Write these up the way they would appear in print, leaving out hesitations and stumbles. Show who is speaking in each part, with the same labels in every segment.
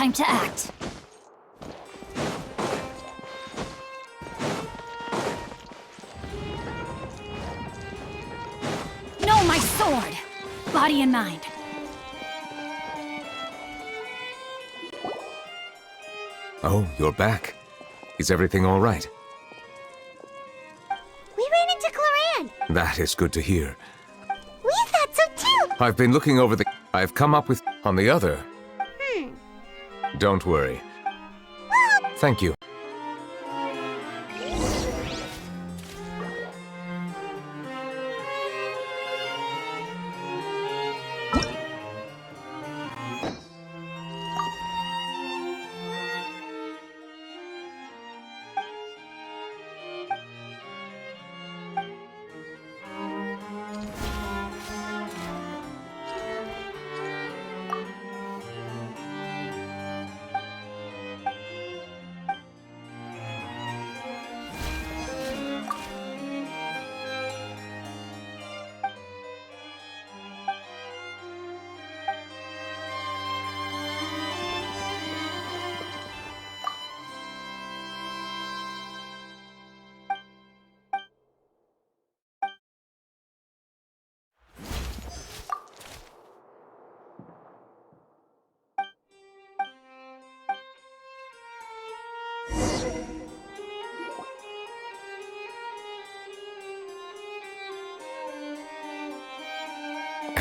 Speaker 1: Time to act. No, my sword! Body and mind.
Speaker 2: Oh, you're back. Is everything all right?
Speaker 3: We ran into Cloran.
Speaker 2: That is good to hear.
Speaker 3: We thought so too.
Speaker 2: I've been looking over the... I've come up with... On the other... Don't worry.
Speaker 3: Well,
Speaker 2: Thank you.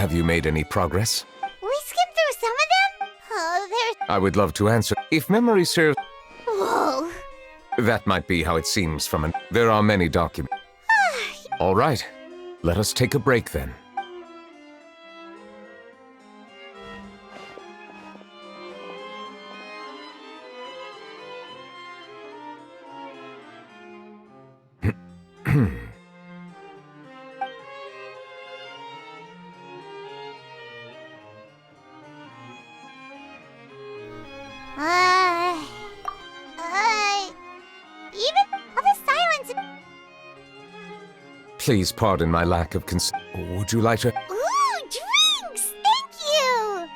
Speaker 2: Have you made any progress?
Speaker 3: we skimmed through some of them. Oh, there's...
Speaker 2: I would love to answer. If memory serves...
Speaker 3: Whoa.
Speaker 2: That might be how it seems from an... There are many documents. All right. Let us take a break then.
Speaker 3: Even all the silence.
Speaker 2: Please pardon my lack of Would you like to...
Speaker 3: Ooh, drinks! Thank you!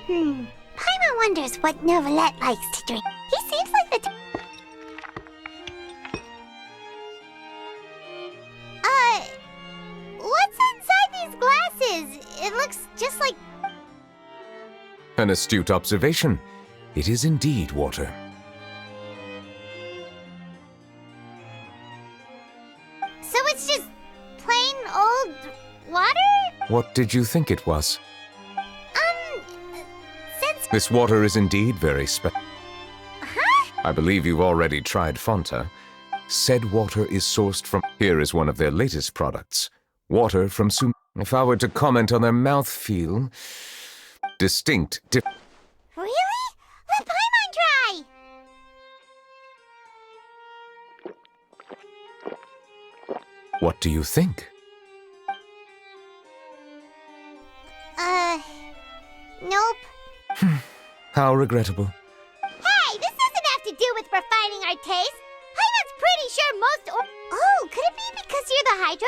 Speaker 3: Paimon wonders what Novelette likes to drink. He seems like the what's inside these glasses? It looks just like...
Speaker 2: An astute observation. It is indeed water.
Speaker 3: So it's just plain old water?
Speaker 2: What did you think it was?
Speaker 3: Since...
Speaker 2: This water is indeed very special.
Speaker 3: Huh?
Speaker 2: I believe you've already tried Fonta. Said water is sourced from... Here is one of their latest products. Water from If I were to comment on their mouthfeel... Distinct...
Speaker 3: Really? Let Paimon try!
Speaker 2: What do you think?
Speaker 3: Nope.
Speaker 2: How regrettable.
Speaker 3: Hey, this doesn't have to do with refining our taste. Paimon's pretty sure Oh, could it be because you're the Hydra?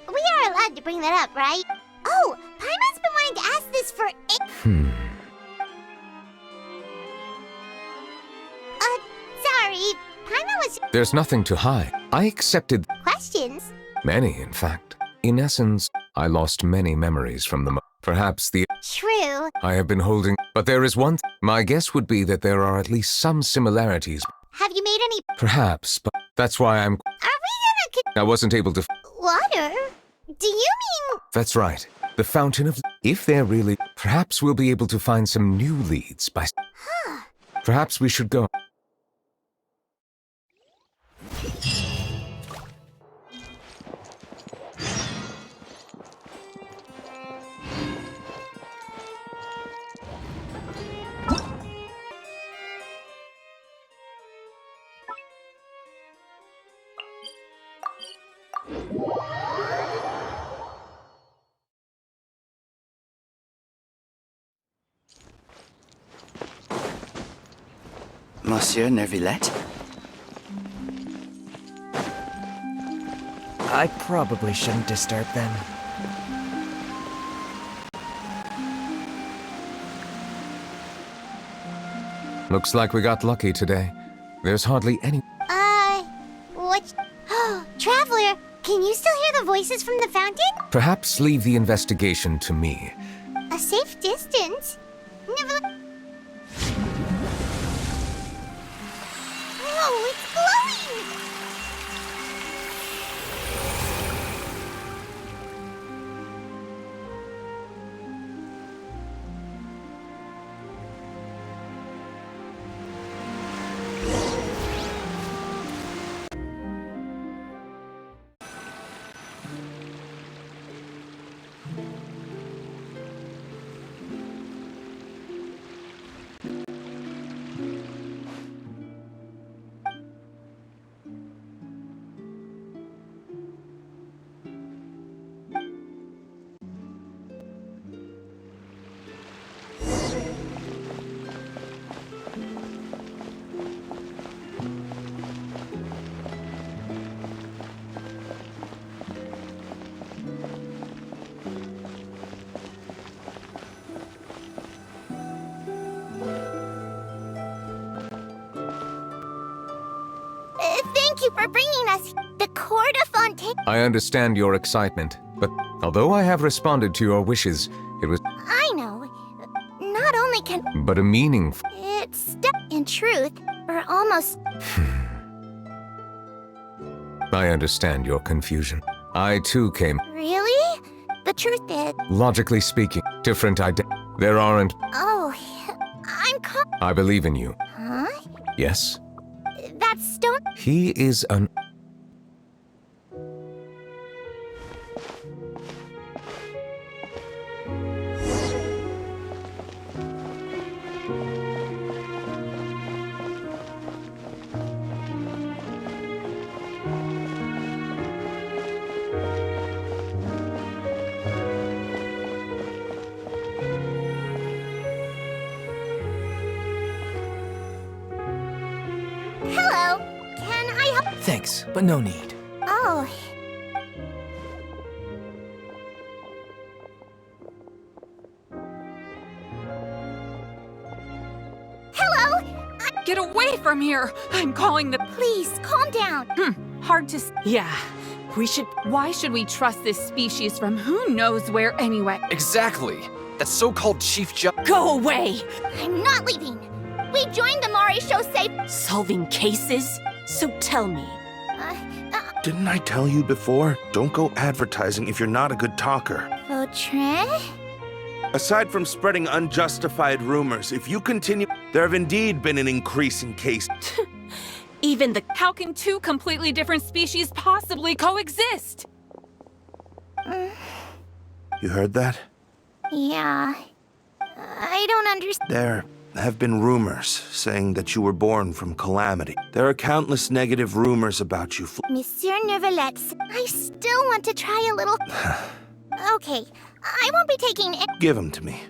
Speaker 3: We are allowed to bring that up, right? Oh, Paimon's been wanting to ask this for sorry. Paimon was...
Speaker 2: There's nothing to hide. I accepted
Speaker 3: Questions?
Speaker 2: many, in fact. In essence, I lost many memories from them. Perhaps the...
Speaker 3: True.
Speaker 2: I have been holding... But there is one... My guess would be that there are at least some similarities.
Speaker 3: Have you made any...
Speaker 2: Perhaps, but that's why I'm...
Speaker 3: Are we gonna...
Speaker 2: I wasn't able to...
Speaker 3: Water? Do you mean...
Speaker 2: That's right. The Fountain of... If they're really... Perhaps we'll be able to find some new leads by... Perhaps we should go...
Speaker 4: Monsieur Neuvillette?
Speaker 5: I probably shouldn't disturb them.
Speaker 2: Looks like we got lucky today. There's hardly any...
Speaker 3: What? Oh, Traveler, can you still hear the voices from the fountain?
Speaker 2: Perhaps leave the investigation to me.
Speaker 3: A safe distance? Never... Oh, it's glowing! Thank you for bringing us the Court of Fontaine.
Speaker 2: I understand your excitement, but although I have responded to your wishes, it was
Speaker 3: I know. Not only can
Speaker 2: but a meaningful...
Speaker 3: it's in truth, or almost...
Speaker 2: I understand your confusion. I too came...
Speaker 3: Really? The truth is...
Speaker 2: Logically speaking, different there aren't...
Speaker 3: Oh, I'm
Speaker 2: I believe in you.
Speaker 3: Huh?
Speaker 2: Yes?
Speaker 3: That stone...
Speaker 2: He is an...
Speaker 3: Hello. Can I help?
Speaker 4: Thanks, but no need.
Speaker 3: Oh. Hello.
Speaker 5: Get away from here! I'm calling the...
Speaker 3: Please, calm down.
Speaker 5: Hard to... Yeah. Why should we trust this species from who knows where anyway?
Speaker 4: Exactly. That so-called Chief Ju-
Speaker 5: Go away!
Speaker 3: I'm not leaving. We joined the Mari show safe...
Speaker 5: Solving cases? So tell me.
Speaker 6: Didn't I tell you before? Don't go advertising if you're not a good talker.
Speaker 3: Vautrin?
Speaker 6: Aside from spreading unjustified rumors, if you continue, there have indeed been an increase in cases.
Speaker 5: How can two completely different species possibly coexist?
Speaker 6: You heard that?
Speaker 3: Yeah. I don't understand.
Speaker 6: There have been rumors saying that you were born from calamity. There are countless negative rumors about you.
Speaker 3: Monsieur Neuvillette, I still want to try a little... Okay, I won't be taking it.
Speaker 6: Give them to me.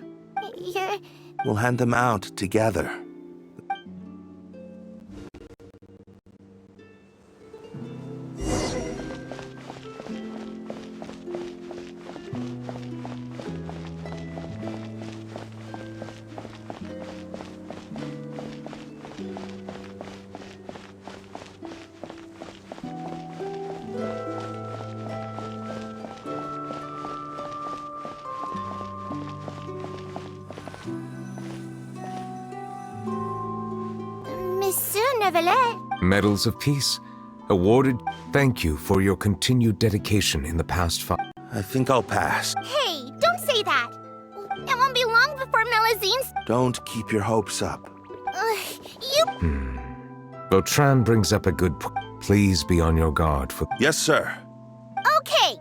Speaker 3: You're...
Speaker 6: We'll hand them out together.
Speaker 3: Monsieur Neuvillette?
Speaker 2: Medals of Peace. Awarded. Thank you for your continued dedication in the past 5...
Speaker 6: I think I'll pass.
Speaker 3: Hey, don't say that. It won't be long before Melazine's...
Speaker 6: Don't keep your hopes up.
Speaker 3: You...
Speaker 2: Vautrin brings up a good point. Please be on your guard for...
Speaker 6: Yes, sir.
Speaker 3: Okay.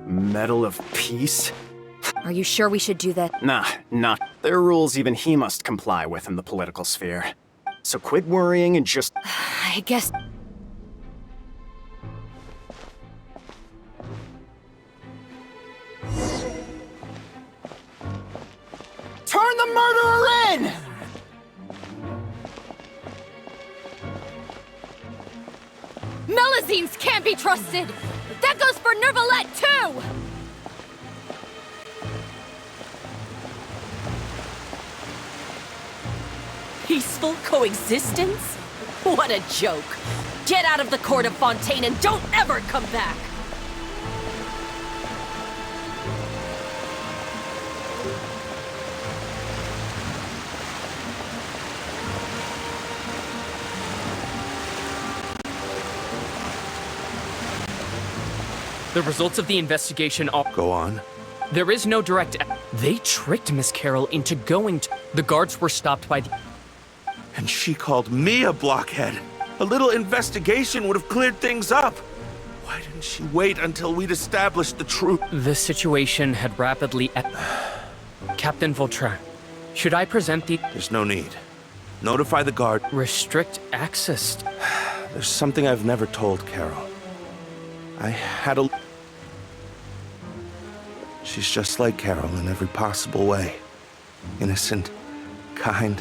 Speaker 7: Medal of Peace?
Speaker 8: Are you sure we should do that?
Speaker 7: Nah, not. There are rules even he must comply with in the political sphere. So quit worrying and just...
Speaker 8: I guess...
Speaker 7: Turn the murderer in!
Speaker 8: Melazines can't be trusted! That goes for Nervalette, too! Peaceful coexistence? What a joke! Get out of the court of Fontaine and don't ever come back!
Speaker 9: The results of the investigation are...
Speaker 6: Go on.
Speaker 9: There is no direct... They tricked Miss Carroll into going to... The guards were stopped by the...
Speaker 6: And she called me a blockhead. A little investigation would have cleared things up. Why didn't she wait until we'd established the truth?
Speaker 9: The situation had rapidly... Captain Vautrin, should I present the...
Speaker 6: There's no need. Notify the guard.
Speaker 9: Restrict access...
Speaker 6: There's something I've never told Carol. I had a... She's just like Carol in every possible way. Innocent, kind.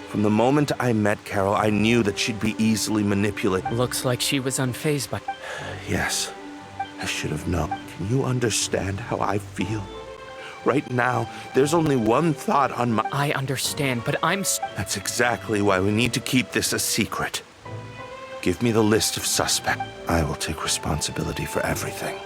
Speaker 6: From the moment I met Carol, I knew that she'd be easily manipulated.
Speaker 9: Looks like she was unfazed by...
Speaker 6: Yes, I should have known. Can you understand how I feel? Right now, there's only one thought on my...
Speaker 9: I understand, but I'm...
Speaker 6: That's exactly why we need to keep this a secret. Give me the list of suspects. I will take responsibility for everything.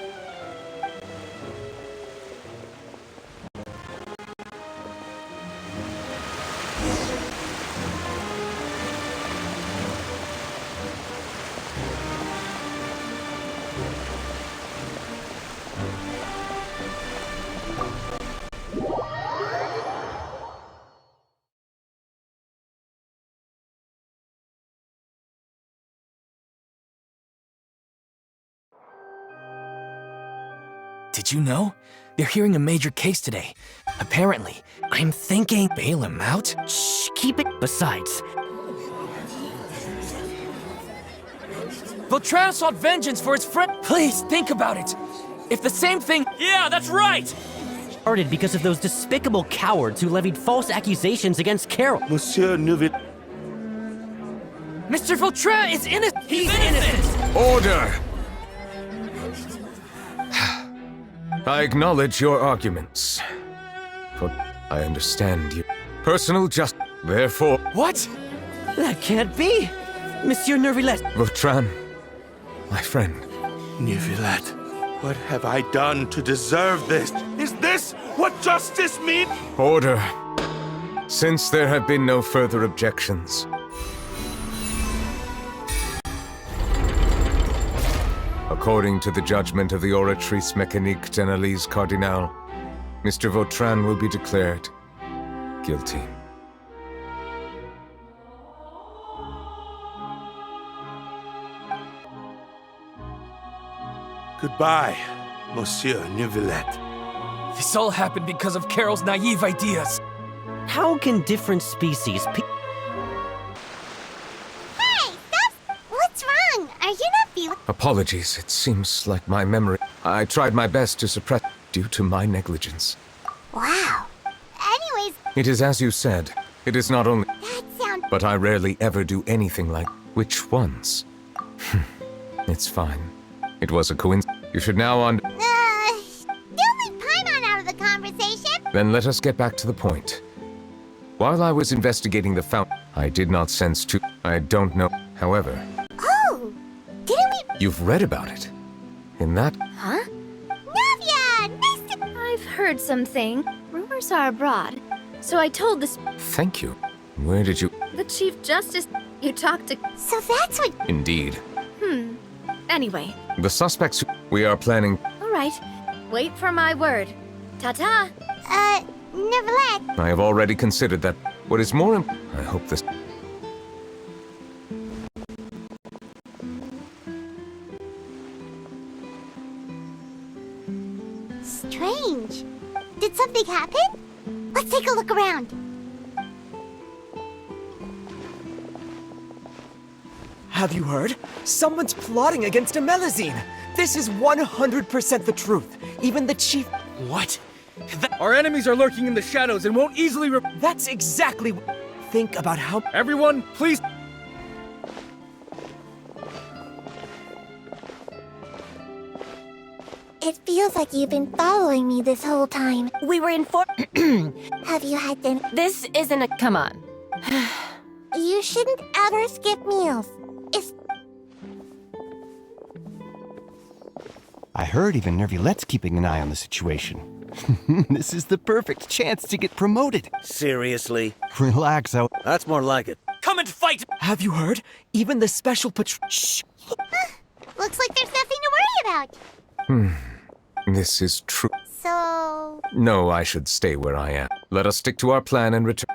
Speaker 4: Did you know? They're hearing a major case today. Apparently. I'm thinking... Bail him out? Shh, keep it... Besides... Vautrin sought vengeance for his friend... Please, think about it. If the same thing...
Speaker 10: Yeah, that's right!
Speaker 11: Started because of those despicable cowards who levied false accusations against Carol.
Speaker 6: Monsieur Neuville...
Speaker 4: Mr. Vautrin is innocent! He's innocent!
Speaker 2: Order! I acknowledge your arguments. But I understand you. Personal justice. Therefore...
Speaker 4: What?
Speaker 11: That can't be! Monsieur Nervalette.
Speaker 2: Vautrin, my friend.
Speaker 6: Neuvillette, what have I done to deserve this? Is this what justice means?
Speaker 2: Order. Since there have been no further objections, according to the judgment of the Oratrice Mécanique d'Analyse Cardinal, Mr. Vautrin will be declared guilty.
Speaker 6: Goodbye, Monsieur Neuvillette.
Speaker 4: This all happened because of Carol's naive ideas.
Speaker 11: How can different species...
Speaker 3: Hey, stop! What's wrong? Are you not feeling...
Speaker 2: Apologies, it seems like my memory... I tried my best to suppress due to my negligence.
Speaker 3: Wow. Anyways...
Speaker 2: It is as you said. It is not only...
Speaker 3: That sounds...
Speaker 2: But I rarely ever do anything like... Which ones? It's fine. It was a coincidence. You should now
Speaker 3: Don't leave Paimon out of the conversation!
Speaker 2: Then let us get back to the point. While I was investigating the fountain, I did not sense to... I don't know. However...
Speaker 3: Oh! Didn't we...
Speaker 2: You've read about it. In that...
Speaker 3: Huh? Navia! Nice to...
Speaker 12: I've heard something. Rumors are abroad. So I told this...
Speaker 2: Thank you. Where did you...
Speaker 12: The Chief Justice... You talked to...
Speaker 3: So that's what...
Speaker 2: Indeed.
Speaker 12: Anyway.
Speaker 2: The suspects... We are planning...
Speaker 12: All right. Wait for my word. Ta-ta!
Speaker 3: Neuvillette.
Speaker 2: I have already considered that. What is more... I hope this...
Speaker 3: Strange. Did something happen? Let's take a look around.
Speaker 10: Have you heard? Someone's plotting against a Melazine! This is 100% the truth. Even the chief...
Speaker 4: What?
Speaker 10: Our enemies are lurking in the shadows and won't easily That's exactly... Think about how...
Speaker 9: Everyone, please...
Speaker 3: It feels like you've been following me this whole time.
Speaker 8: We were informed.
Speaker 3: Have you had dinner?
Speaker 8: This isn't a. Come on.
Speaker 3: You shouldn't ever skip meals. It's
Speaker 13: I heard even Nervulette's keeping an eye on the situation. This is the perfect chance to get promoted.
Speaker 14: Seriously?
Speaker 13: Relax, out.
Speaker 14: That's more like it.
Speaker 10: Come and fight! Have you heard? Even the special patrol. Shh!
Speaker 3: looks like there's nothing to worry about.
Speaker 2: This is true.
Speaker 3: So...
Speaker 2: No, I should stay where I am. Let us stick to our plan and return.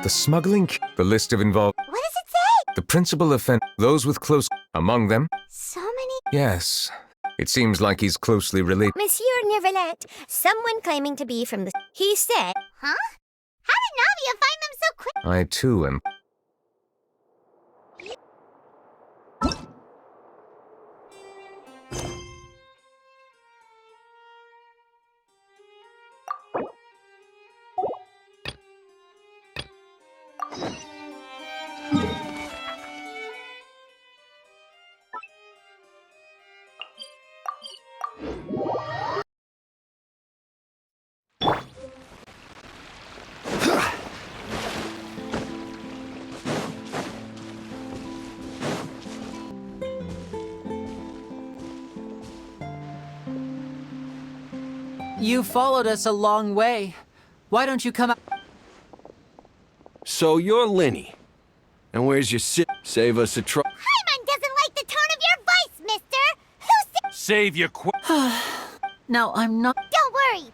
Speaker 2: The smuggling, the list of involved.
Speaker 3: What does it say?
Speaker 2: The principal offend, those with close, among them.
Speaker 3: So many...
Speaker 2: Yes, it seems like he's closely related.
Speaker 3: Monsieur Nervalette, someone claiming to be from the... He said... Huh? How did Navia find them so quick?
Speaker 2: I too am.
Speaker 15: You followed us a long way. Why don't you come out?
Speaker 14: So you're Linny. And where's your Save us a try.
Speaker 3: Paimon doesn't like the tone of your voice, mister! Who said...
Speaker 14: Save your
Speaker 15: No, I'm not.
Speaker 3: Don't worry.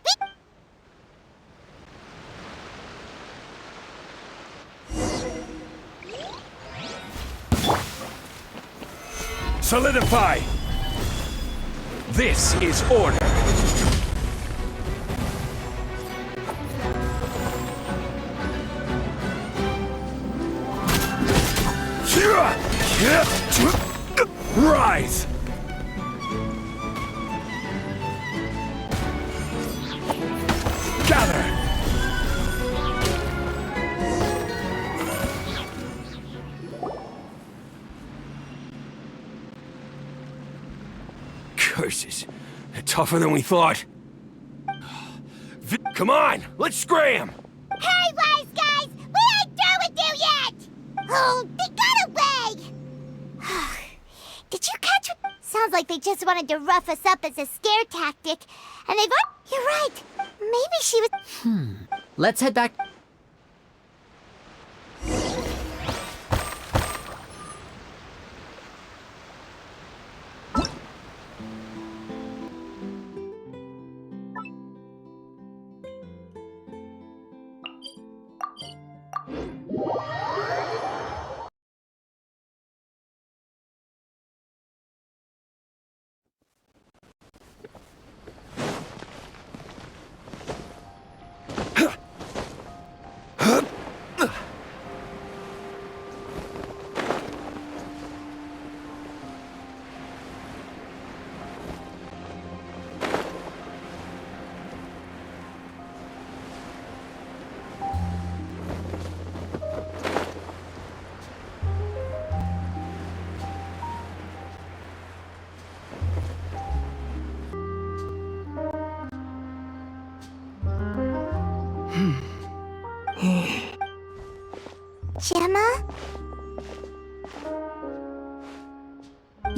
Speaker 14: Solidify! This is order. Rise! Gather! Curses. They're tougher than we thought. Come on, let's scram!
Speaker 3: Hey, wise guys! We ain't through with you yet! Oh, they got away! Did you catch what? Sounds like they just wanted to rough us up as a scare tactic. And they've... You're right. Maybe she was...
Speaker 15: Let's head back.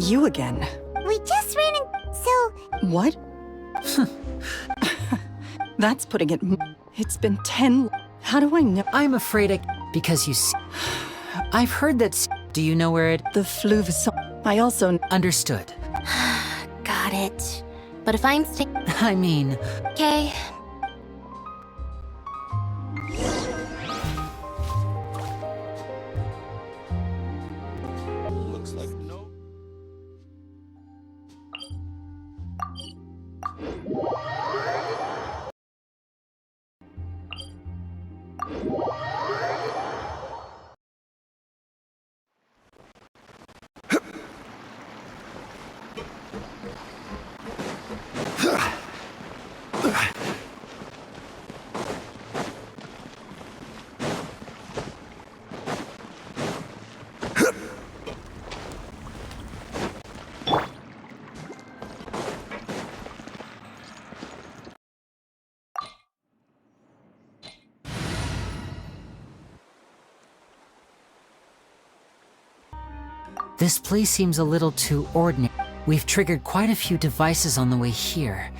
Speaker 16: You again.
Speaker 3: We just ran in, so...
Speaker 16: What? That's putting it... It's been 10... How do I know?
Speaker 15: I'm afraid because you see... I've heard that... Do you know where it...
Speaker 16: The Diluvies... I also...
Speaker 15: Understood.
Speaker 3: Got it. But if I'm
Speaker 15: I mean...
Speaker 3: Okay.
Speaker 6: Looks like no.
Speaker 15: This place seems a little too ordinary. We've triggered quite a few devices on the way here.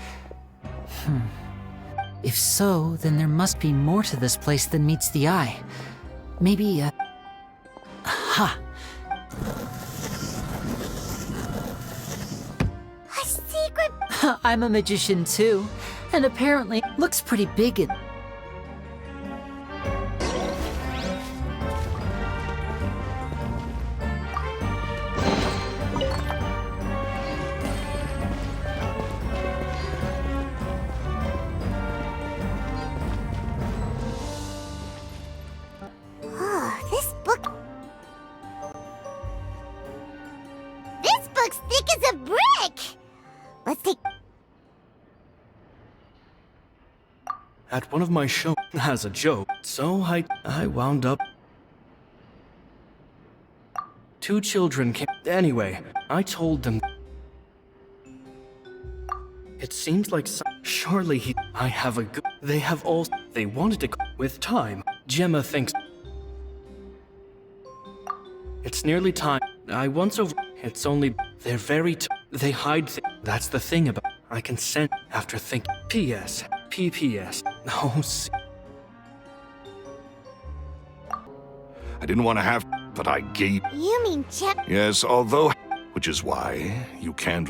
Speaker 15: If so, then there must be more to this place than meets the eye. Maybe, aha!
Speaker 3: A secret...
Speaker 15: I'm a magician too, and apparently looks pretty big and...
Speaker 3: This book's thick as a brick! Let's take...
Speaker 9: At one of my shows, as a joke, so I wound up... 2 children came... Anyway, I told them... It seems like surely I have a good... They have all... They wanted to... With time, Gemma thinks... It's nearly time. I once over... It's only... They're very... They hide That's the thing about... I can send... After thinking... P.S. P.P.S. Oh,
Speaker 17: I didn't want to have... But I gave...
Speaker 3: You mean Chip?
Speaker 17: Yes, although... Which is why you can't...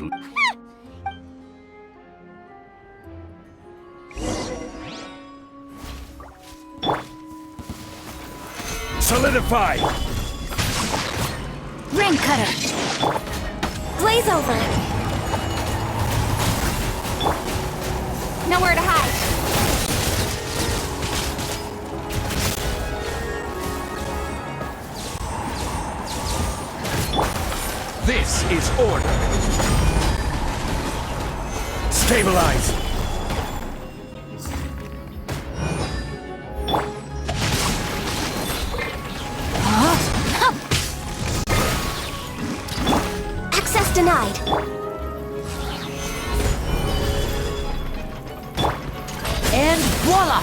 Speaker 14: Solidify!
Speaker 1: Rain cutter!
Speaker 3: Blaze over! Nowhere to hide!
Speaker 14: This is order. Stabilize.
Speaker 3: Access denied.
Speaker 8: And voila!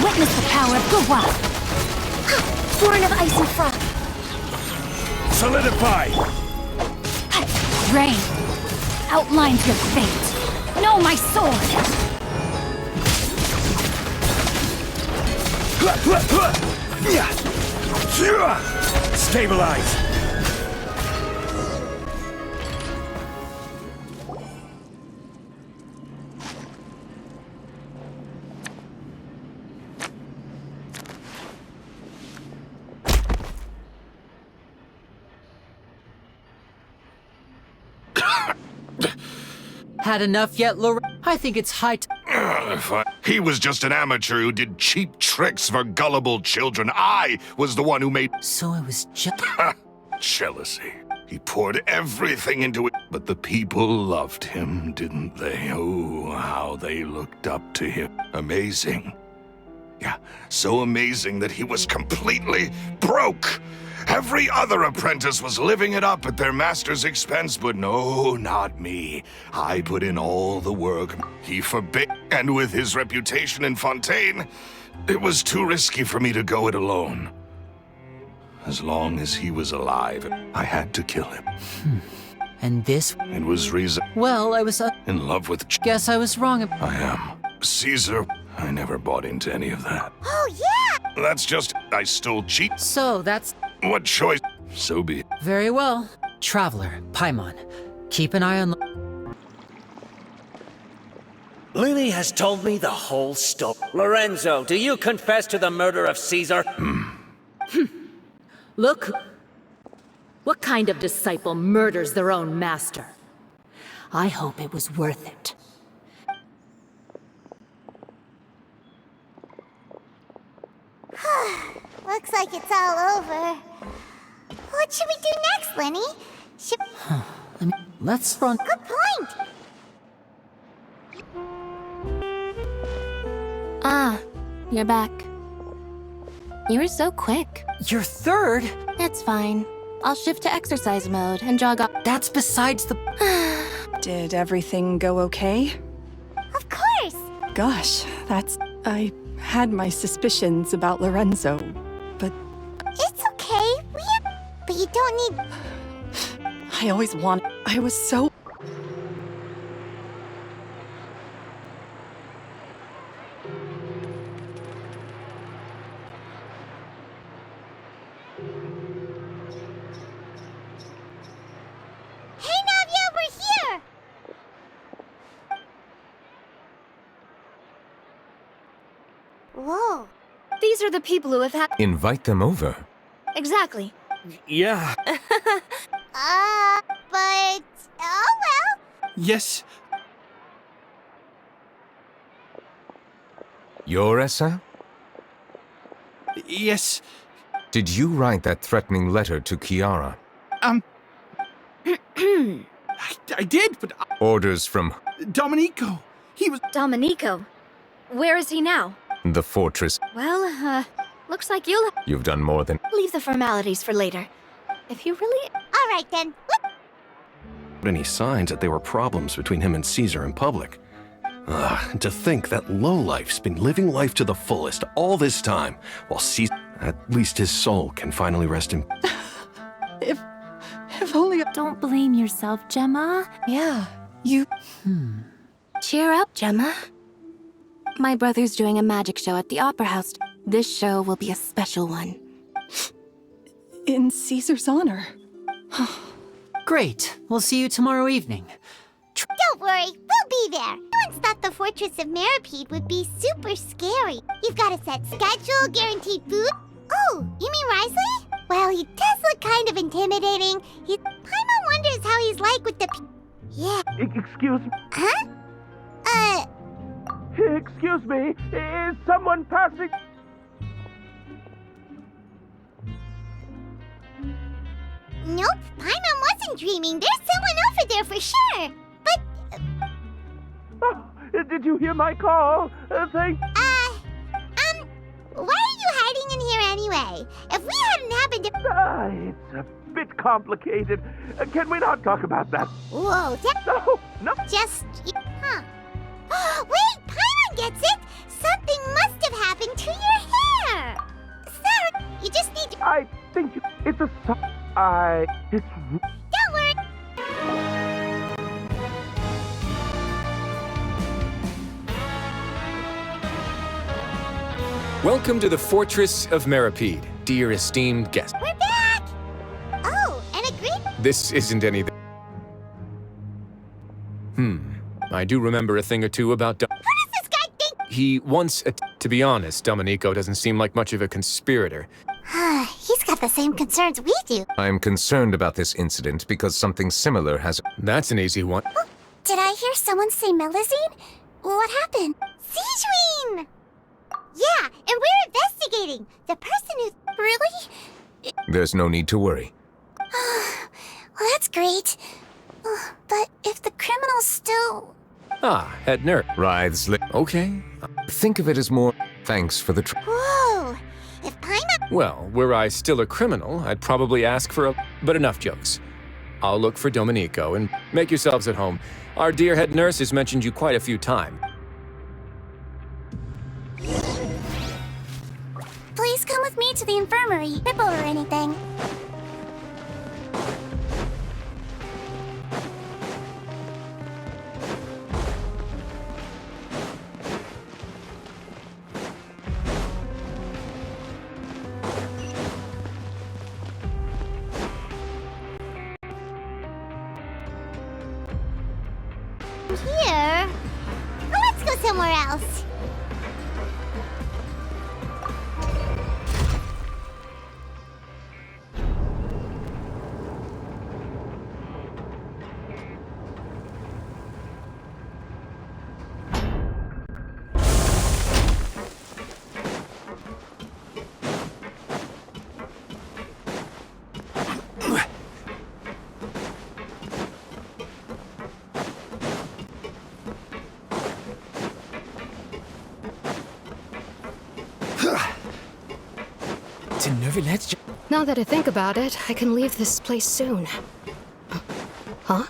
Speaker 1: Witness the power of Gurwa!
Speaker 3: Thorn of ice and frost.
Speaker 14: Solidify!
Speaker 1: Rain outlines your fate. Know my sword!
Speaker 14: Stabilize!
Speaker 15: Had enough yet, Lorraine? I think it's high
Speaker 17: He was just an amateur who did cheap tricks for gullible children. I was the one who made...
Speaker 15: So it was just...
Speaker 17: Jealousy. He poured everything into it. But the people loved him, didn't they? Oh, how they looked up to him. Amazing. Yeah, so amazing that he was completely broke. Every other apprentice was living it up at their master's expense, but no, not me. I put in all the work. He forbade, and with his reputation in Fontaine, it was too risky for me to go it alone. As long as he was alive, I had to kill him.
Speaker 15: And this?
Speaker 17: It was reason.
Speaker 15: Well, I was,
Speaker 17: In love with
Speaker 15: guess I was wrong.
Speaker 17: I am. Caesar, I never bought into any of that.
Speaker 3: Oh, yeah!
Speaker 17: That's just, I still cheat.
Speaker 15: So, that's...
Speaker 17: What choice? So be it.
Speaker 15: Very well. Traveler, Paimon, keep an eye on...
Speaker 18: Lily has told me the whole story. Lorenzo, do you confess to the murder of Caesar?
Speaker 8: Look, what kind of disciple murders their own master? I hope it was worth it.
Speaker 3: Looks like it's all over. What should we do next, Lenny?
Speaker 15: Let's run...
Speaker 3: Good point!
Speaker 12: Ah, you're back. You were so quick.
Speaker 15: You're third?
Speaker 12: It's fine. I'll shift to exercise mode and jog off.
Speaker 15: That's besides the...
Speaker 16: Did everything go okay?
Speaker 3: Of course!
Speaker 16: Gosh, that's... I had my suspicions about Lorenzo, but...
Speaker 3: It's okay, but you don't need...
Speaker 16: I always wanted... I was so...
Speaker 12: Whoa. These are the people who have had...
Speaker 2: Invite them over.
Speaker 12: Exactly.
Speaker 9: Yeah.
Speaker 3: But... Oh, well.
Speaker 9: Yes.
Speaker 2: You're Essa?
Speaker 9: Yes.
Speaker 2: Did you write that threatening letter to Kiara?
Speaker 9: I did, but...
Speaker 2: Orders from...
Speaker 9: Domenico. He was...
Speaker 12: Domenico? Where is he now?
Speaker 2: The fortress.
Speaker 12: Well, looks like you'll
Speaker 2: You've done more than...
Speaker 12: leave the formalities for later. If you really...
Speaker 3: All right, then.
Speaker 19: Any signs that there were problems between him and Caesar in public. To think that lowlife's been living life to the fullest all this time, while Caesar... At least his soul can finally rest in...
Speaker 16: If only...
Speaker 12: Don't blame yourself, Gemma.
Speaker 16: Yeah, you...
Speaker 12: Cheer up, Gemma. My brother's doing a magic show at the Opera House. This show will be a special one.
Speaker 16: In Caesar's honor.
Speaker 15: Great. We'll see you tomorrow evening.
Speaker 3: Don't worry, we'll be there. No one's thought the Fortress of Meripede would be super scary. You've got a set schedule, guaranteed food. Oh, you mean Risley? Well, he does look kind of intimidating. Paimon wonders how he's like with the... Yeah.
Speaker 6: Excuse me.
Speaker 3: Huh?
Speaker 6: Excuse me. Is someone passing?
Speaker 3: Nope, Paimon wasn't dreaming. There's someone over there for sure. But...
Speaker 6: Oh, did you hear my call? Thank...
Speaker 3: Why are you hiding in here anyway? If we hadn't happened to...
Speaker 6: It's a bit complicated. Can we not talk about that?
Speaker 3: Whoa,
Speaker 6: No.
Speaker 3: Just... Huh. Wait, Paimon gets it! Something must have happened to your hair! Sir, you just need to...
Speaker 6: I think it's a... It's...
Speaker 3: Don't worry!
Speaker 20: Welcome to the Fortress of Meripede, dear esteemed guest.
Speaker 3: We're back! Oh, and agreed?
Speaker 20: This isn't anything. I do remember a thing or two about
Speaker 3: Who does this guy think?
Speaker 20: He once... To be honest, Domenico doesn't seem like much of a conspirator.
Speaker 3: He's got the same concerns we do.
Speaker 2: I'm concerned about this incident because something similar has...
Speaker 20: That's an easy one.
Speaker 3: Oh, did I hear someone say Melazine? What happened? Siegeween! Yeah, and we're investigating. The person who... Really?
Speaker 2: There's no need to worry.
Speaker 3: Well, that's great. But if the criminal's still...
Speaker 20: Head nerd.
Speaker 2: Writhes
Speaker 20: Okay.
Speaker 2: Think of it as more thanks for the...
Speaker 3: Whoa! If Paimon...
Speaker 20: Well, were I still a criminal, I'd probably ask for a... But enough jokes. I'll look for Domenico and make yourselves at home. Our dear head nurse has mentioned you quite a few times.
Speaker 3: Please come with me me to the infirmary, nipple or anything. Here? Let's go somewhere else.
Speaker 4: To Nervilet's.
Speaker 21: Now that I think about it, I can leave this place soon. Huh?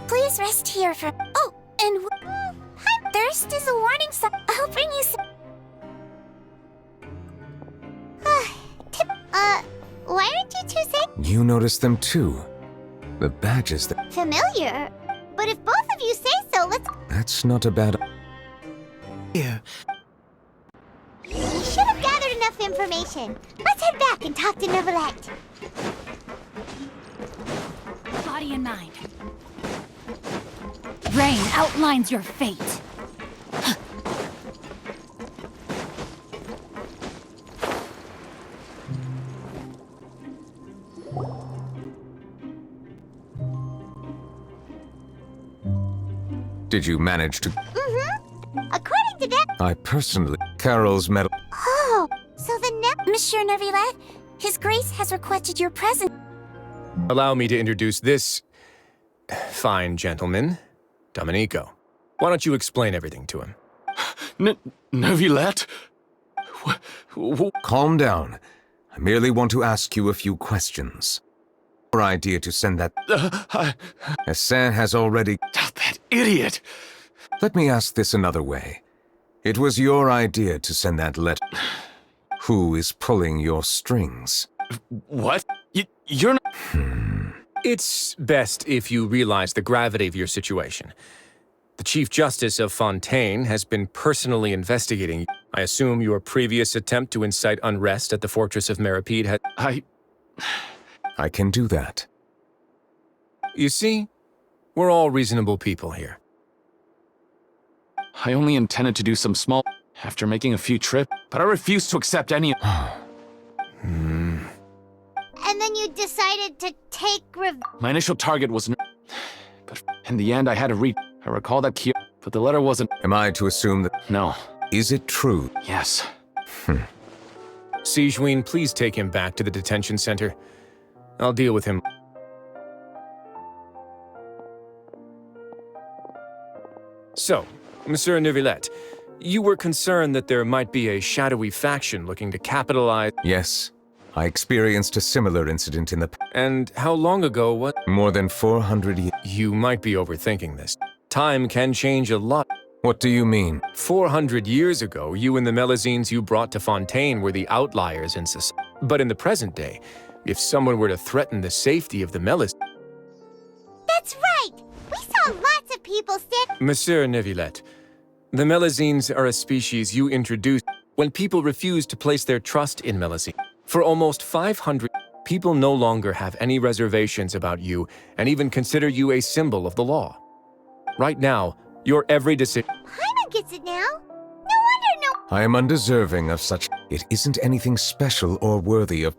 Speaker 3: Please rest here for. Oh, and thirst is a warning sign. I'll bring you some. Why aren't you two saying
Speaker 2: You noticed them too. The badges that...
Speaker 3: familiar? But if both of you say so, let's.
Speaker 2: That's not a bad...
Speaker 10: Yeah.
Speaker 3: We should have gathered enough information. Let's head back and talk to Neverlet.
Speaker 1: Body and mind. Rain outlines your fate.
Speaker 2: Did you manage to...
Speaker 3: According to that.
Speaker 2: I personally... Carol's medal...
Speaker 3: Oh, so the Monsieur Neverlet, His Grace has requested your presence.
Speaker 20: Allow me to introduce this fine gentleman, Domenico. Why don't you explain everything to him?
Speaker 14: Neverlet?
Speaker 2: Calm down. I merely want to ask you a few questions. Your idea to send that... Hassan has already...
Speaker 14: That idiot!
Speaker 2: Let me ask this another way. It was your idea to send that letter. Who is pulling your strings?
Speaker 14: What? You're not...
Speaker 20: It's best if you realize the gravity of your situation. The Chief Justice of Fontaine has been personally investigating you. I assume your previous attempt to incite unrest at the Fortress of Meripede had...
Speaker 2: I can do that.
Speaker 20: You see, we're all reasonable people here.
Speaker 14: I only intended to do some small... after making a few trips, but I refuse to accept any...
Speaker 3: And then you decided to take
Speaker 14: My initial target was... but in the end, I had to read... I recall that key, but the letter wasn't...
Speaker 2: Am I to assume that...
Speaker 14: No.
Speaker 2: Is it true?
Speaker 14: Yes.
Speaker 20: Sigewinne, please take him back to the detention center. I'll deal with him. So, Monsieur Neverlet, you were concerned that there might be a shadowy faction looking to capitalize...
Speaker 2: Yes. I experienced a similar incident in the...
Speaker 20: And how long ago, what?
Speaker 2: More than 400 years.
Speaker 20: You might be overthinking this. Time can change a lot.
Speaker 2: What do you mean?
Speaker 20: 400 years ago, you and the Melazines you brought to Fontaine were the outliers in society. But in the present day, if someone were to threaten the safety of the Melazines...
Speaker 3: That's right! We saw lots of people stand...
Speaker 20: Monsieur Neverlet, the Melazines are a species you introduced when people refused to place their trust in Melazine. For almost 500, people no longer have any reservations about you and even consider you a symbol of the law. Right now, your every decision...
Speaker 3: Paimon gets it now. No wonder no...
Speaker 2: I am undeserving of such... It isn't anything special or worthy of...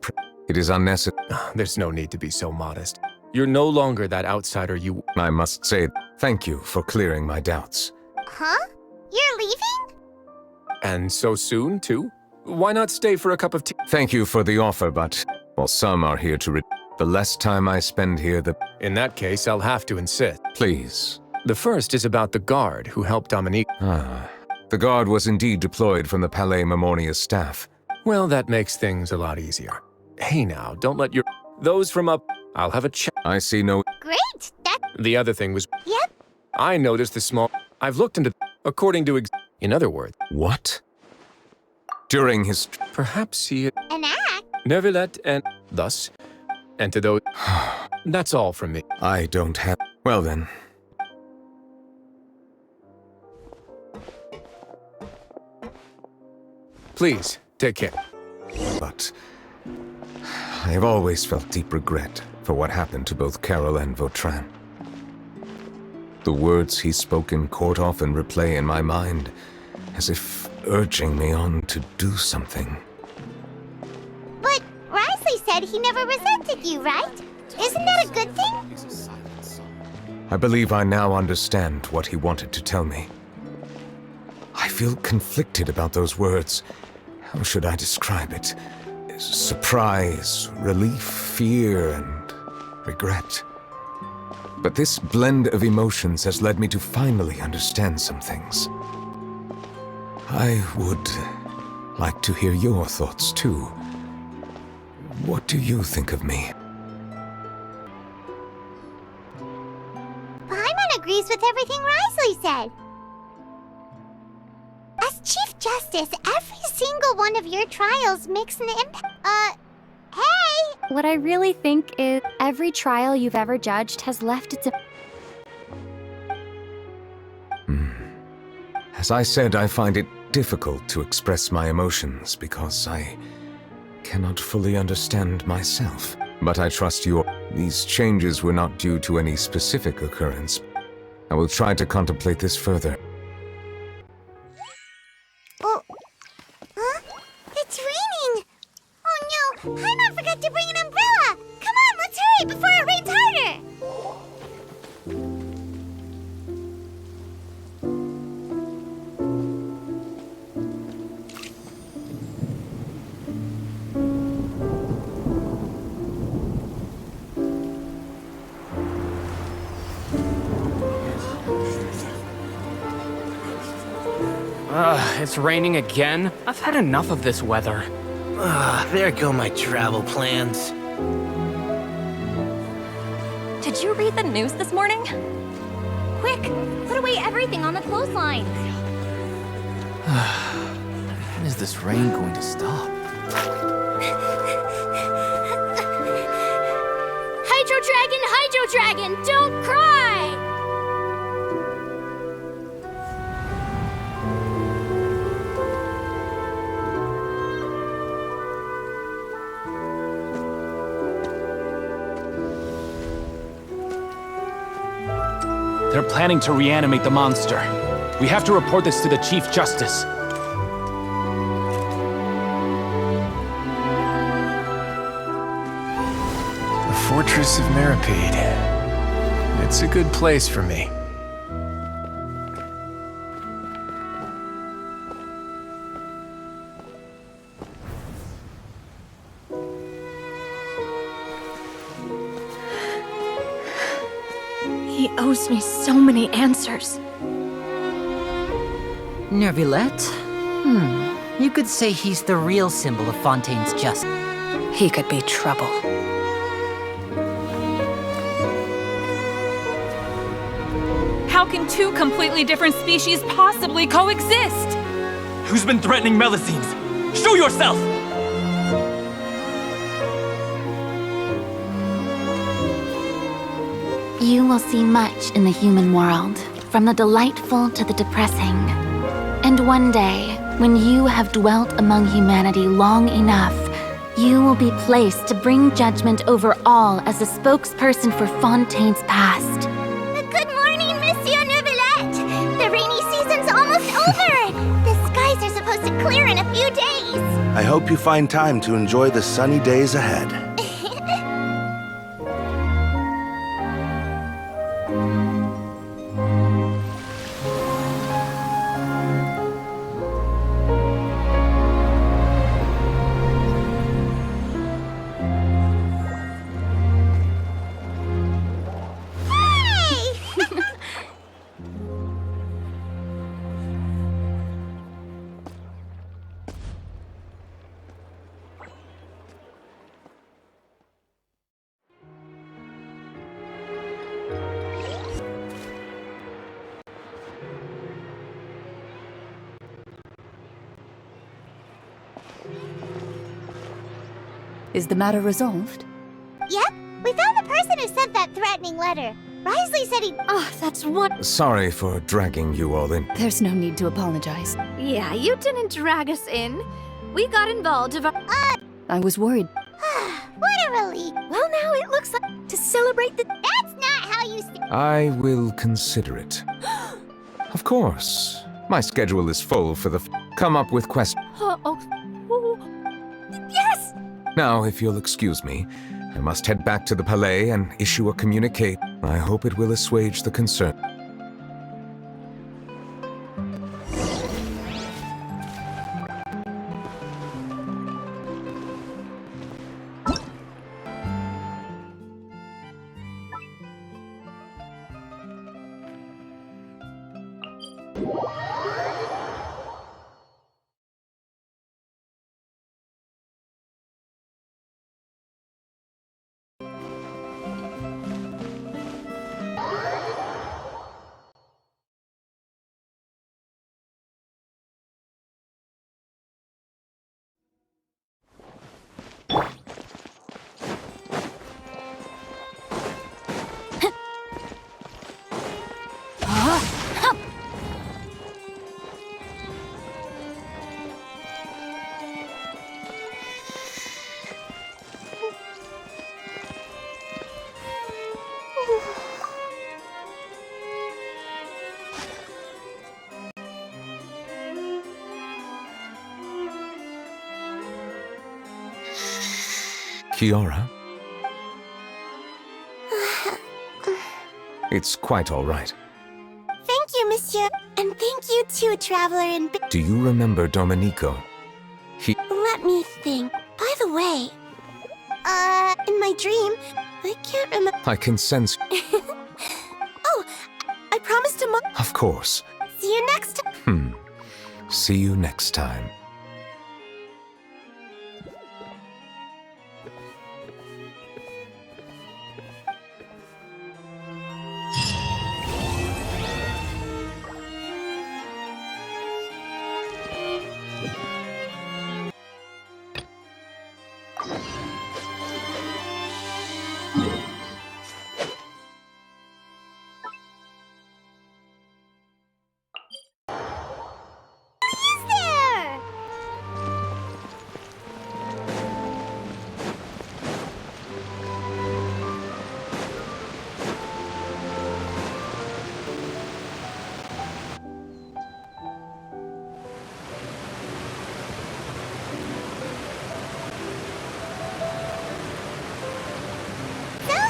Speaker 2: It is unnecessary.
Speaker 20: There's no need to be so modest. You're no longer that outsider you...
Speaker 2: I must say, thank you for clearing my doubts.
Speaker 3: Huh? You're leaving?
Speaker 20: And so soon, too? Why not stay for a cup of tea?
Speaker 2: Thank you for the offer, but... Well, some are here to... The less time I spend here, the...
Speaker 20: In that case, I'll have to insist.
Speaker 2: Please.
Speaker 20: The first is about the guard who helped Dominique.
Speaker 2: The guard was indeed deployed from the Palais Memoria's staff.
Speaker 20: Well, that makes things a lot easier. Hey now, don't let your... Those from up... I'll have a check. I see no...
Speaker 3: Great!
Speaker 20: The other thing was...
Speaker 3: Yep.
Speaker 20: I noticed the small... I've looked into... According to... In other words...
Speaker 2: What? During his...
Speaker 20: Perhaps he...
Speaker 3: An act?
Speaker 20: Neverlet and... Thus... And to those... That's all from me.
Speaker 2: I don't have... Well then.
Speaker 20: Please, take care.
Speaker 2: But... I have always felt deep regret for what happened to both Carol and Vautrin. The words he spoke in court often replay in my mind, as if urging me on to do something.
Speaker 3: But Risley said he never resented you, right? Isn't that a good thing?
Speaker 2: I believe I now understand what he wanted to tell me. I feel conflicted about those words. How should I describe it? Surprise, relief, fear, and regret. But this blend of emotions has led me to finally understand some things. I would like to hear your thoughts, too. What do you think of me?
Speaker 3: Paimon agrees with everything Risley said. As Chief Justice, every single one of your trials makes an impact. Hey!
Speaker 5: What I really think is every trial you've ever judged has left its...
Speaker 2: As I said, I find it difficult to express my emotions because I cannot fully understand myself. But I trust these changes were not due to any specific occurrence. I will try to contemplate this further.
Speaker 3: Oh, huh? It's raining! Oh no, Paimon forgot to bring an umbrella! Come on, let's hurry before it rains harder!
Speaker 4: It's raining again? I've had enough of this weather.
Speaker 18: There go my travel plans.
Speaker 12: Did you read the news this morning? Quick, put away everything on the clothesline.
Speaker 4: When is this rain going to stop?
Speaker 1: Hydro Dragon, don't cry!
Speaker 14: They're planning to reanimate the monster. We have to report this to the Chief Justice.
Speaker 20: The Fortress of Meripede. It's a good place for me.
Speaker 21: He owes me so many answers.
Speaker 15: Neuvillette? You could say he's the real symbol of Fontaine's justice.
Speaker 21: He could be trouble.
Speaker 22: How can two completely different species possibly coexist?
Speaker 4: Who's been threatening Melusines? Show yourself!
Speaker 12: You will see much in the human world, from the delightful to the depressing. And one day, when you have dwelt among humanity long enough, you will be placed to bring judgment over all as a spokesperson for Fontaine's past.
Speaker 3: Good morning, Monsieur Neuvillette! The rainy season's almost over! The skies are supposed to clear in a few days!
Speaker 6: I hope you find time to enjoy the sunny days ahead.
Speaker 7: Is the matter resolved?
Speaker 3: Yep, we found the person who sent that threatening letter. Risley said he...
Speaker 21: Oh, that's what...
Speaker 2: Sorry for dragging you all in.
Speaker 7: There's no need to apologize.
Speaker 21: Yeah, you didn't drag us in. We got involved of
Speaker 7: I was worried.
Speaker 3: What a relief.
Speaker 21: Well, now it looks like to celebrate the...
Speaker 3: That's not how you...
Speaker 2: I will consider it. Of course. My schedule is full for the... Come up with questions.
Speaker 21: Yes!
Speaker 2: Now, if you'll excuse me, I must head back to the Palais and issue a communique. I hope it will assuage the concern. Kiara? It's quite all right.
Speaker 3: Thank you, monsieur. And thank you too, Traveler and...
Speaker 2: Do you remember Domenico?
Speaker 3: Let me think. By the way, in my dream, I can't remember...
Speaker 2: I can sense...
Speaker 3: Oh, I promised to...
Speaker 2: Of course.
Speaker 3: See you next time.
Speaker 2: See you next time.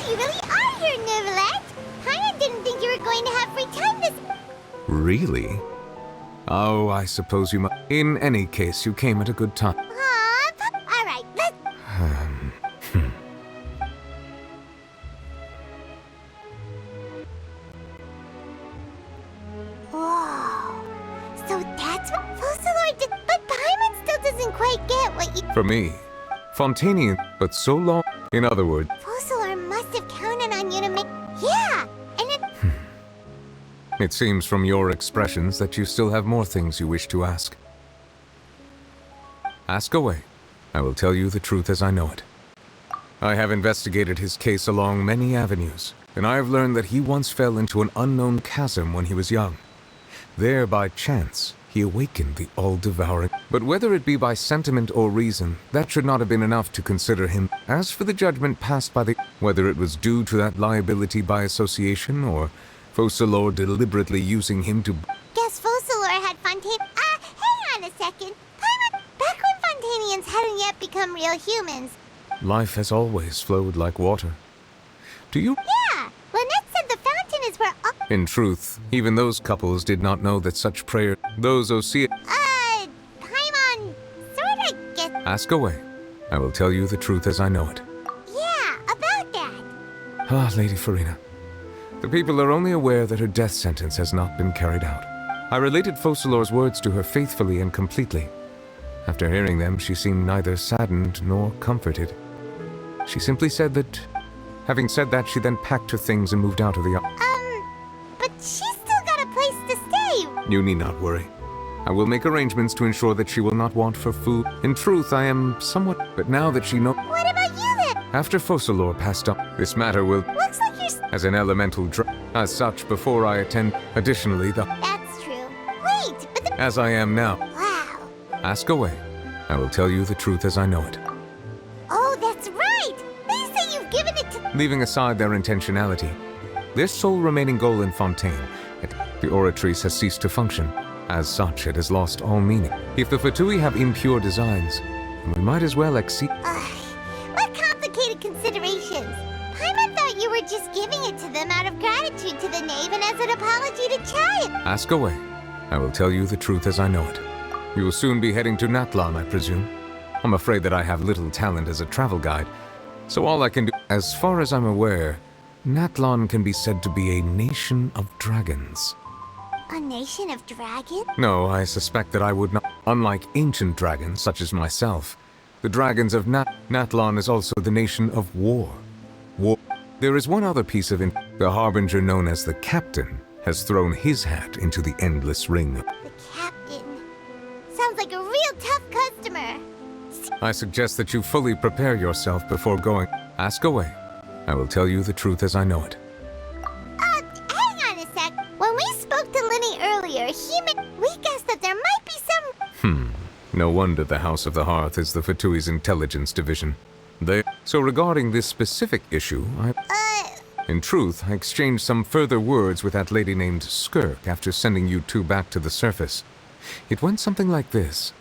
Speaker 3: You really are here, Neuvillette. Paimon didn't think you were going to have free time this...
Speaker 2: Really? Oh, I suppose you might. In any case, you came at a good time.
Speaker 3: All right, let's... Whoa. So that's what Focalors did... But Paimon still doesn't quite get what you...
Speaker 2: For me, Fontanian, but so long. In other words...
Speaker 3: Focalors must have counted on you to make... Yeah, and it...
Speaker 2: It seems from your expressions that you still have more things you wish to ask. Ask away. I will tell you the truth as I know it. I have investigated his case along many avenues, and I have learned that he once fell into an unknown chasm when he was young. There, by chance, he awakened the all-devouring. But whether it be by sentiment or reason, that should not have been enough to consider him. As for the judgment passed by the... Whether it was due to that liability by association, or Focalors deliberately using him to...
Speaker 3: Guess Focalors had Fontaine... hang on a second. Paimon, back when Fontanians hadn't yet become real humans.
Speaker 2: Life has always flowed like water. Do you...
Speaker 3: Yeah, Lynette said the fountain is where...
Speaker 2: In truth, even those couples did not know that such prayer... Those Osea...
Speaker 3: Paimon, sorta guess...
Speaker 2: Ask away. I will tell you the truth as I know it.
Speaker 3: Yeah, about that.
Speaker 2: Ah, Lady Farina. The people are only aware that her death sentence has not been carried out. I related Focalors' words to her faithfully and completely. After hearing them, she seemed neither saddened nor comforted. She simply said that... Having said that, she then packed her things and moved out of the...
Speaker 3: But she's still got a place to stay.
Speaker 2: You need not worry. I will make arrangements to ensure that she will not want for food. In truth, I am somewhat... But now that she knows...
Speaker 3: What about
Speaker 2: After Focalor passed on, this matter will...
Speaker 3: Looks like you're...
Speaker 2: as an elemental as such, before I attend... Additionally,
Speaker 3: That's true. Wait, but the...
Speaker 2: as I am now.
Speaker 3: Wow.
Speaker 2: Ask away. I will tell you the truth as I know it.
Speaker 3: Oh, that's right! They say you've given it to...
Speaker 2: Leaving aside their intentionality, their sole remaining goal in Fontaine, the Oratrice has ceased to function. As such, it has lost all meaning. If the Fatui have impure designs, then we might as well exceed...
Speaker 3: What complicated considerations? Paimon thought you were just giving it to them out of gratitude to the knave and as an apology to Chai.
Speaker 2: Ask away. I will tell you the truth as I know it. You will soon be heading to Natlan, I presume. I'm afraid that I have little talent as a travel guide, so all I can do... As far as I'm aware, Natlan can be said to be a nation of dragons.
Speaker 3: A nation of dragons?
Speaker 2: No, I suspect that I would not. Unlike ancient dragons, such as myself, the dragons of Natlan is also the nation of war. There is one other piece of the harbinger known as the Captain has thrown his hat into the endless ring.
Speaker 3: The Captain. Sounds like a real tough customer.
Speaker 2: I suggest that you fully prepare yourself before going. Ask away. I will tell you the truth as I know it.
Speaker 3: Hang on a sec. When we spoke to Linny earlier, we guessed that there might be some...
Speaker 2: No wonder the House of the Hearth is the Fatui's intelligence division. So regarding this specific issue, in truth, I exchanged some further words with that lady named Skirk after sending you two back to the surface. It went something like this.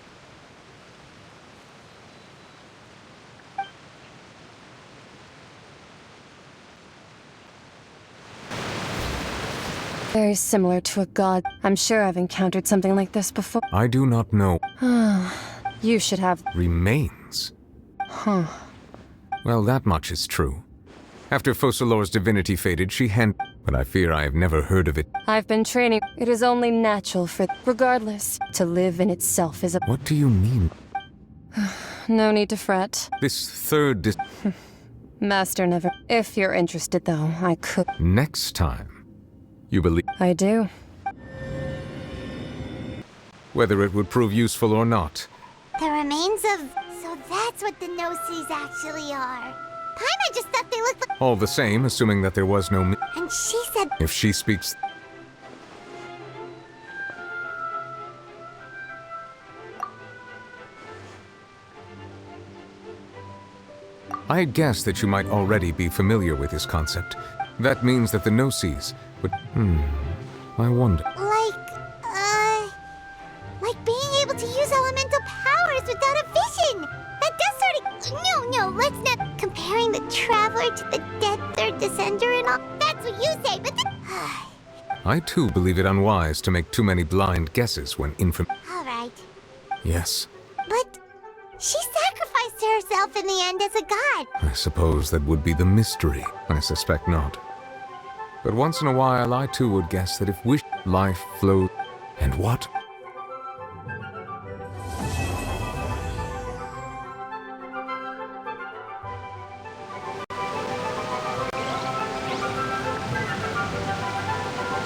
Speaker 11: Very similar to a god. I'm sure I've encountered something like this before.
Speaker 2: I do not know.
Speaker 11: You should have...
Speaker 2: Remains?
Speaker 11: Huh.
Speaker 2: Well, that much is true. After Focalor's divinity faded, she but I fear I have never heard of it.
Speaker 11: I've been training. It is only natural for... Regardless, to live in itself is a...
Speaker 2: What do you mean?
Speaker 11: No need to fret.
Speaker 2: This third
Speaker 11: Master never... If you're interested, though, I could...
Speaker 2: Next time. You believe?
Speaker 11: I do.
Speaker 2: Whether it would prove useful or not.
Speaker 3: The remains of... So that's what the no-seas actually are. Paimon just thought they looked like...
Speaker 2: All the same, assuming that there was no...
Speaker 3: And she said...
Speaker 2: If she speaks... I guess that you might already be familiar with this concept. That means that the no-seas would... I wonder...
Speaker 3: Like being able to use elemental powers without a vision! That does sort of... No, let's not... Comparing the Traveler to the dead Third Descender and all... That's what you say, but
Speaker 2: I too believe it unwise to make too many blind guesses when
Speaker 3: Alright.
Speaker 2: Yes.
Speaker 3: But... She sacrificed herself in the end as a god!
Speaker 2: I suppose that would be the mystery. I suspect not. But once in a while, I too would guess that if life flowed... And what?